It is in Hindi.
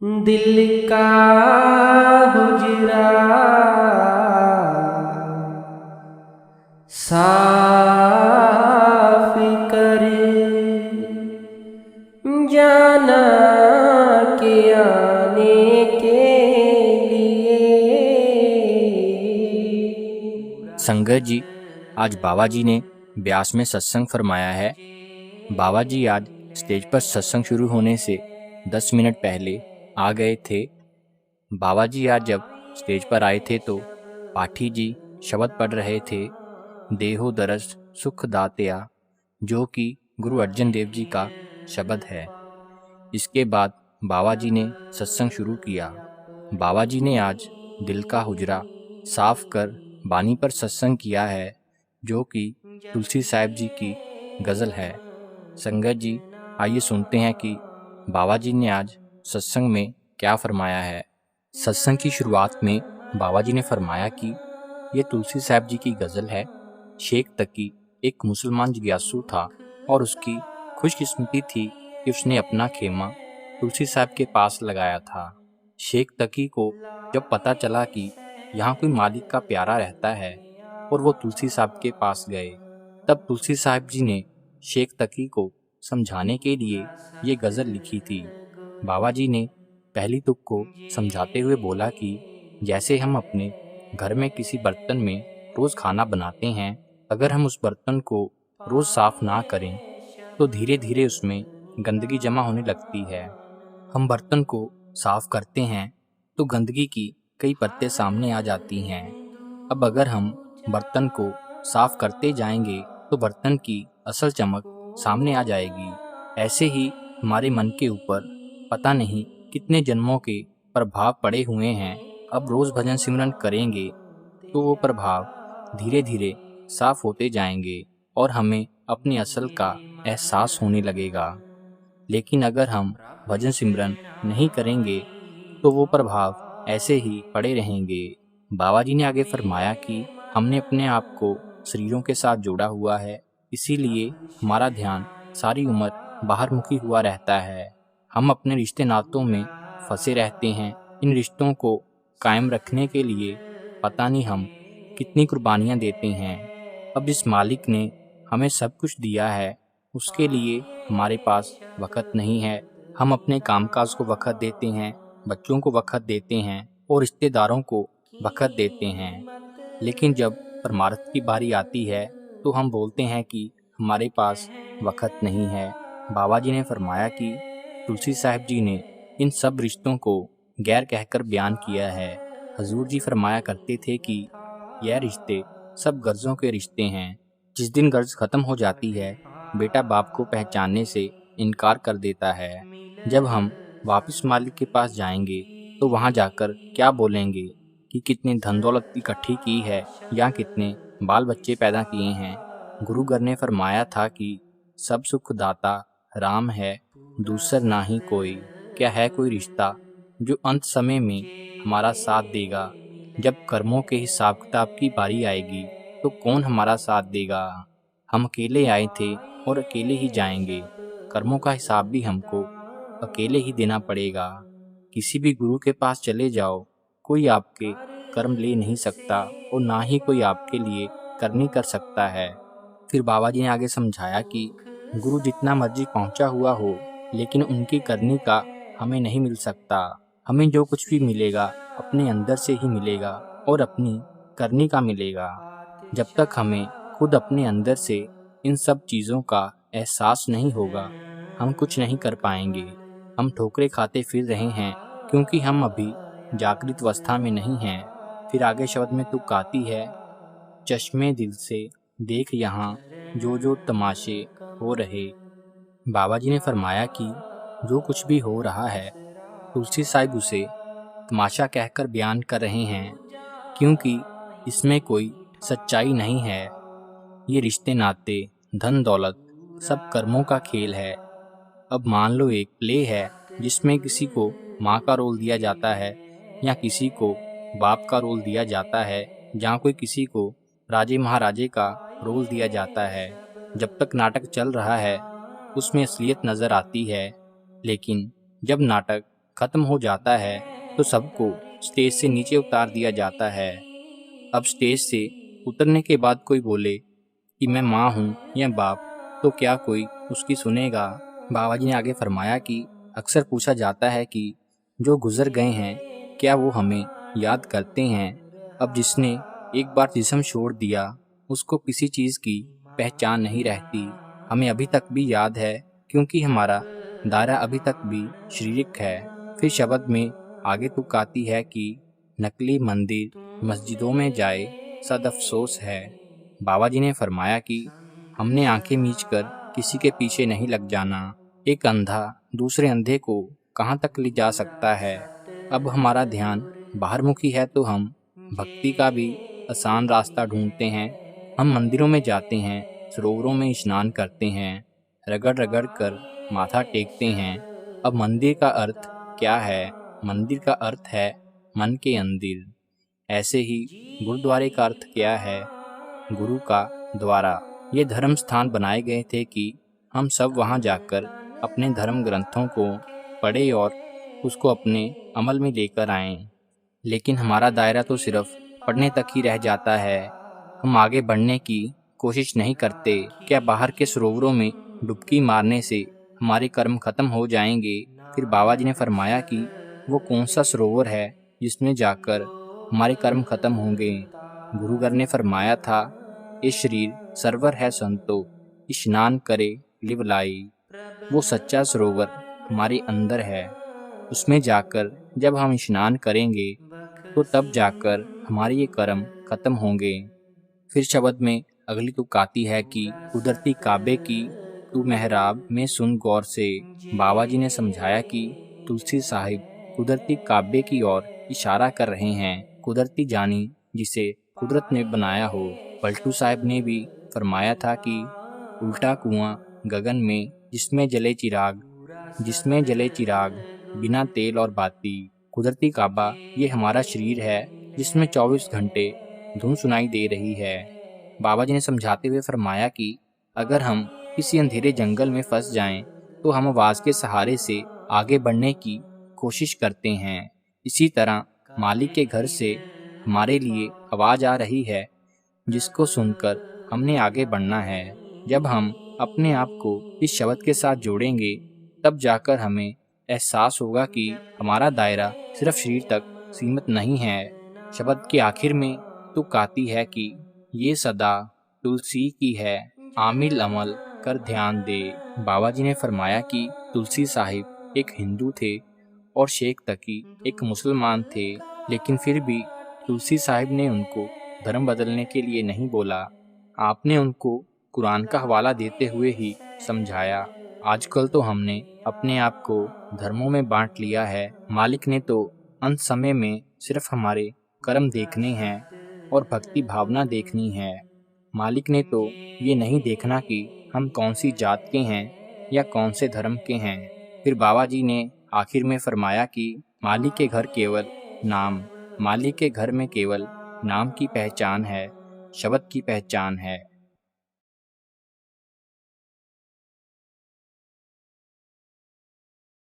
दिल का हुजरा साफ करे, जाना के आने के लिए। संगत जी, आज बाबा जी ने ब्यास में सत्संग फरमाया है। बाबा जी आज स्टेज पर सत्संग शुरू होने से 10 मिनट पहले आ गए थे। बाबा जी आज जब स्टेज पर आए थे तो पाठी जी शब्द पढ़ रहे थे, देहो दरस सुख दातया, जो कि गुरु अर्जन देव जी का शब्द है। इसके बाद बाबा जी ने सत्संग शुरू किया। बाबा जी ने आज दिल का हुजरा साफ कर बानी पर सत्संग किया है, जो कि तुलसी साहिब जी की गज़ल है। संगत जी, आइए सुनते हैं कि बाबा जी ने आज सत्संग में क्या फरमाया है। सत्संग की शुरुआत में बाबा जी ने फरमाया कि ये तुलसी साहिब जी की गज़ल है। शेख तकी एक मुसलमान जिज्ञासु था और उसकी खुशकिस्मती थी कि उसने अपना खेमा तुलसी साहिब के पास लगाया था। शेख तकी को जब पता चला कि यहाँ कोई मालिक का प्यारा रहता है और वो तुलसी साहिब के पास गए, तब तुलसी साहिब जी ने शेख तकी को समझाने के लिए ये गज़ल लिखी थी। बाबा जी ने पहली तुक को समझाते हुए बोला कि जैसे हम अपने घर में किसी बर्तन में रोज़ खाना बनाते हैं, अगर हम उस बर्तन को रोज़ साफ ना करें तो धीरे धीरे उसमें गंदगी जमा होने लगती है। हम बर्तन को साफ करते हैं तो गंदगी की कई परतें सामने आ जाती हैं। अब अगर हम बर्तन को साफ करते जाएंगे तो बर्तन की असल चमक सामने आ जाएगी। ऐसे ही हमारे मन के ऊपर पता नहीं कितने जन्मों के प्रभाव पड़े हुए हैं। अब रोज़ भजन सिमरन करेंगे तो वो प्रभाव धीरे धीरे साफ होते जाएंगे और हमें अपनी असल का एहसास होने लगेगा। लेकिन अगर हम भजन सिमरन नहीं करेंगे तो वो प्रभाव ऐसे ही पड़े रहेंगे। बाबा जी ने आगे फरमाया कि हमने अपने आप को शरीरों के साथ जोड़ा हुआ है, इसीलिए हमारा ध्यान सारी उम्र बाहर मुखी हुआ रहता है। हम अपने रिश्ते नातों में फंसे रहते हैं। इन रिश्तों को कायम रखने के लिए पता नहीं हम कितनी कुर्बानियाँ देते हैं। अब जिस मालिक ने हमें सब कुछ दिया है, उसके लिए हमारे पास वक़्त नहीं है। हम अपने कामकाज को वक़्त देते हैं, बच्चों को वक़्त देते हैं और रिश्तेदारों को वक़्त देते हैं। लेकिन जब परमार्थ की बारी आती है तो हम बोलते हैं कि हमारे पास वक़्त नहीं है। बाबा जी ने फरमाया कि तुलसी साहिब जी ने इन सब रिश्तों को गैर कहकर बयान किया है। हजूर जी फरमाया करते थे कि यह रिश्ते सब गर्जों के रिश्ते हैं। जिस दिन गर्ज खत्म हो जाती है, बेटा बाप को पहचानने से इनकार कर देता है। जब हम वापस मालिक के पास जाएंगे तो वहां जाकर क्या बोलेंगे कि कितनी धन दौलत इकट्ठी की है या कितने बाल बच्चे पैदा किए हैं। गुरु घर ने फरमाया था कि सब सुख दाता राम है, दूसर ना ही कोई। क्या है कोई रिश्ता जो अंत समय में हमारा साथ देगा? जब कर्मों के हिसाब किताब की बारी आएगी तो कौन हमारा साथ देगा? हम अकेले आए थे और अकेले ही जाएंगे। कर्मों का हिसाब भी हमको अकेले ही देना पड़ेगा। किसी भी गुरु के पास चले जाओ, कोई आपके कर्म ले नहीं सकता और ना ही कोई आपके लिए करनी कर सकता है। फिर बाबा जी ने आगे समझाया कि गुरु जितना मर्जी पहुंचा हुआ हो, लेकिन उनकी करनी का हमें नहीं मिल सकता। हमें जो कुछ भी मिलेगा अपने अंदर से ही मिलेगा और अपनी करनी का मिलेगा। जब तक हमें खुद अपने अंदर से इन सब चीज़ों का एहसास नहीं होगा, हम कुछ नहीं कर पाएंगे। हम ठोकरें खाते फिर रहे हैं क्योंकि हम अभी जागृत अवस्था में नहीं हैं। फिर आगे शब्द में तुक आती है, चश्मे दिल से देख यहाँ जो जो तमाशे हो रहे। बाबा जी ने फरमाया कि जो कुछ भी हो रहा है, तुलसी साहिब उसे तमाशा कहकर बयान कर रहे हैं, क्योंकि इसमें कोई सच्चाई नहीं है। ये रिश्ते नाते, धन दौलत सब कर्मों का खेल है। अब मान लो एक प्ले है जिसमें किसी को माँ का रोल दिया जाता है या किसी को बाप का रोल दिया जाता है, जहाँ कोई किसी को राजे महाराजे का रोल दिया जाता है। जब तक नाटक चल रहा है उसमें असलियत नज़र आती है, लेकिन जब नाटक खत्म हो जाता है तो सबको स्टेज से नीचे उतार दिया जाता है। अब स्टेज से उतरने के बाद कोई बोले कि मैं माँ हूँ या बाप, तो क्या कोई उसकी सुनेगा? बाबा जी ने आगे फरमाया कि अक्सर पूछा जाता है कि जो गुजर गए हैं क्या वो हमें याद करते हैं? अब जिसने एक बार जिस्म छोड़ दिया उसको किसी चीज़ की पहचान नहीं रहती। हमें अभी तक भी याद है क्योंकि हमारा दायरा अभी तक भी शारीरिक है। फिर शब्द में आगे तुक आती है कि नकली मंदिर मस्जिदों में जाए सद अफसोस है। बाबा जी ने फरमाया कि हमने आंखें मीचकर किसी के पीछे नहीं लग जाना। एक अंधा दूसरे अंधे को कहाँ तक ले जा सकता है? अब हमारा ध्यान बाहरमुखी है तो हम भक्ति का भी आसान रास्ता ढूंढते हैं। हम मंदिरों में जाते हैं, सरोवरों में स्नान करते हैं, रगड़ रगड़ कर माथा टेकते हैं। अब मंदिर का अर्थ क्या है? मंदिर का अर्थ है मन के अंदिर। ऐसे ही गुरुद्वारे का अर्थ क्या है? गुरु का द्वारा। ये धर्म स्थान बनाए गए थे कि हम सब वहाँ जाकर अपने धर्म ग्रंथों को पढ़े और उसको अपने अमल में लेकर आएं। लेकिन हमारा दायरा तो सिर्फ पढ़ने तक ही रह जाता है। हम आगे बढ़ने की कोशिश नहीं करते। क्या बाहर के सरोवरों में डुबकी मारने से हमारे कर्म खत्म हो जाएंगे? फिर बाबा जी ने फरमाया कि वो कौन सा सरोवर है जिसमें जाकर हमारे कर्म खत्म होंगे? गुरुगर ने फरमाया था, ये शरीर सरवर है संतो, स्नान करे लिवलाई। वो सच्चा सरोवर हमारे अंदर है। उसमें जाकर जब हम स्नान करेंगे तो तब जाकर हमारे ये कर्म खत्म होंगे। फिर शब्द में अगली तुक आती है कि कुदरती काबे की तू मेहराब में सुन गौर से। बाबा जी ने समझाया कि तुलसी साहिब कुदरती काबे की ओर इशारा कर रहे हैं। कुदरती जानी जिसे कुदरत ने बनाया हो। पलटू साहिब ने भी फरमाया था कि उल्टा कुआं गगन में जिसमें जले चिराग बिना तेल और बाती। कुदरती काबा ये हमारा शरीर है जिसमें 24 घंटे धुन सुनाई दे रही है। बाबा जी ने समझाते हुए फरमाया कि अगर हम किसी अंधेरे जंगल में फंस जाएं तो हम आवाज़ के सहारे से आगे बढ़ने की कोशिश करते हैं। इसी तरह मालिक के घर से हमारे लिए आवाज़ आ रही है जिसको सुनकर हमने आगे बढ़ना है। जब हम अपने आप को इस शब्द के साथ जोड़ेंगे तब जाकर हमें एहसास होगा कि हमारा दायरा सिर्फ शरीर तक सीमित नहीं है। शब्द के आखिर में तुक आती है कि ये सदा तुलसी की है, आमिल अमल कर ध्यान दे। बाबा जी ने फरमाया कि तुलसी साहिब एक हिंदू थे और शेख तकी एक मुसलमान थे, लेकिन फिर भी तुलसी साहिब ने उनको धर्म बदलने के लिए नहीं बोला। आपने उनको कुरान का हवाला देते हुए ही समझाया। आजकल तो हमने अपने आप को धर्मों में बांट लिया है। मालिक ने तो अंत समय में सिर्फ हमारे कर्म देखने हैं और भक्ति भावना देखनी है। मालिक ने तो ये नहीं देखना कि हम कौन सी जात के हैं या कौन से धर्म के हैं। फिर बाबा जी ने आखिर में फरमाया कि मालिक के घर में केवल नाम की पहचान है, शब्द की पहचान है।